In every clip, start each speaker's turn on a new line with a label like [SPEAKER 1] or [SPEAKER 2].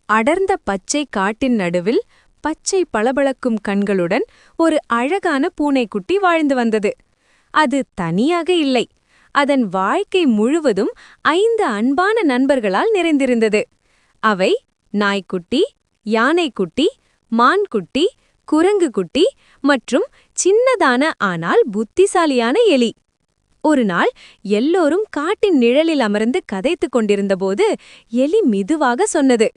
[SPEAKER 1] அடர்ந்த பச்சை காட்டின் நடுவில் பச்சை பளபளக்கும் கண்களுடன் ஒரு அழகான பூனைக்குட்டி வாழ்ந்து வந்தது. அது தனியாக இல்லை. அதன் வாழ்க்கை முழுவதும் 5 அன்பான நண்பர்களால் நிறைந்திருந்தது. அவை நாய்க்குட்டி, யானைக்குட்டி, மான்குட்டி, குரங்குக்குட்டி மற்றும் சின்னதான ஆனால் புத்திசாலியான எலி. ஒருநாள் எல்லோரும் காட்டின் நிழலில் அமர்ந்து கதைத்துக் கொண்டிருந்தபோது எலி மெதுவாக சொன்னது,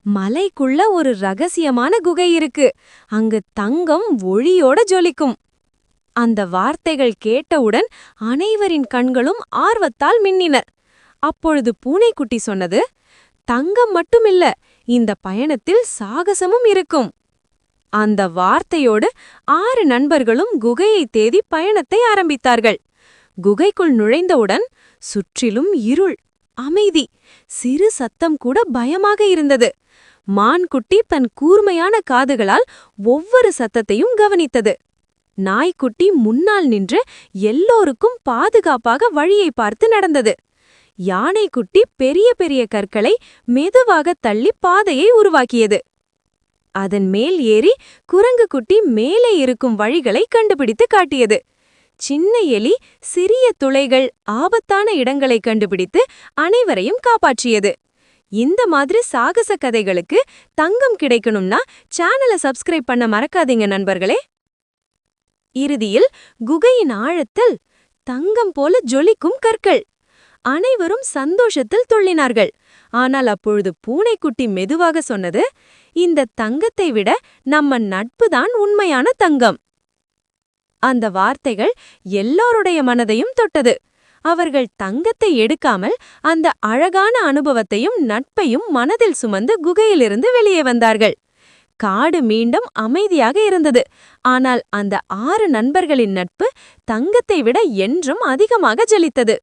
[SPEAKER 1] மலைக்குள்ள ஒரு ரகசியமான குகை இருக்கு. அங்கு தங்கம் ஒளியோட ஜொலிக்கும். அந்த வார்த்தைகள் கேட்டவுடன் அனைவரின் கண்களும் ஆர்வத்தால் மின்னின. அப்பொழுது பூனைக்குட்டி சொன்னது, தங்கம் மட்டுமில்ல, இந்த பயணத்தில் சாகசமும் இருக்கும். அந்த வார்த்தையோடு 6 நண்பர்களும் குகையை தேடி பயணத்தை ஆரம்பித்தார்கள். குகைக்குள் நுழைந்தவுடன் சுற்றிலும் இருள், அமைதி, சிறு சத்தம் கூட பயமாக இருந்தது. மான்குட்டி தன் கூர்மையான காதுகளால் ஒவ்வொரு சத்தத்தையும் கவனித்தது. நாய்க்குட்டி முன்னால் நின்று எல்லோருக்கும் பாதுகாப்பாக வழியை பார்த்து நடந்தது. யானைக்குட்டி பெரிய பெரிய கற்களை மெதுவாக தள்ளி பாதையை உருவாக்கியது. அதன் மேல் ஏறி குரங்குக்குட்டி மேலே இருக்கும் வழிகளை கண்டுபிடித்து காட்டியது. சின்ன எலி சிறிய துளைகள், ஆபத்தான இடங்களை கண்டுபிடித்து அனைவரையும் காப்பாற்றியது. இந்த மாதிரி சாகச கதைகளுக்கு தங்கம் கிடைக்கணும்னா சேனலை சப்ஸ்கிரைப் பண்ண மறக்காதீங்க நண்பர்களே. இறுதியில் குகையின் ஆழத்தில் தங்கம் போல ஜொலிக்கும் கற்கள். அனைவரும் சந்தோஷத்தில் துள்ளினார்கள். ஆனால் அப்பொழுது பூனைக்குட்டி மெதுவாக சொன்னது, இந்த தங்கத்தை விட நம்ம நட்புதான் உண்மையான தங்கம். அந்த வார்த்தைகள் எல்லாருடைய மனதையும் தொட்டது. அவர்கள் தங்கத்தை எடுக்காமல் அந்த அழகான அனுபவத்தையும் நட்பையும் மனதில் சுமந்து குகையிலிருந்து வெளியே வந்தார்கள். காடு மீண்டும் அமைதியாக இருந்தது. ஆனால் அந்த 6 நண்பர்களின் நட்பு தங்கத்தை விட என்றும் அதிகமாக ஜலித்தது.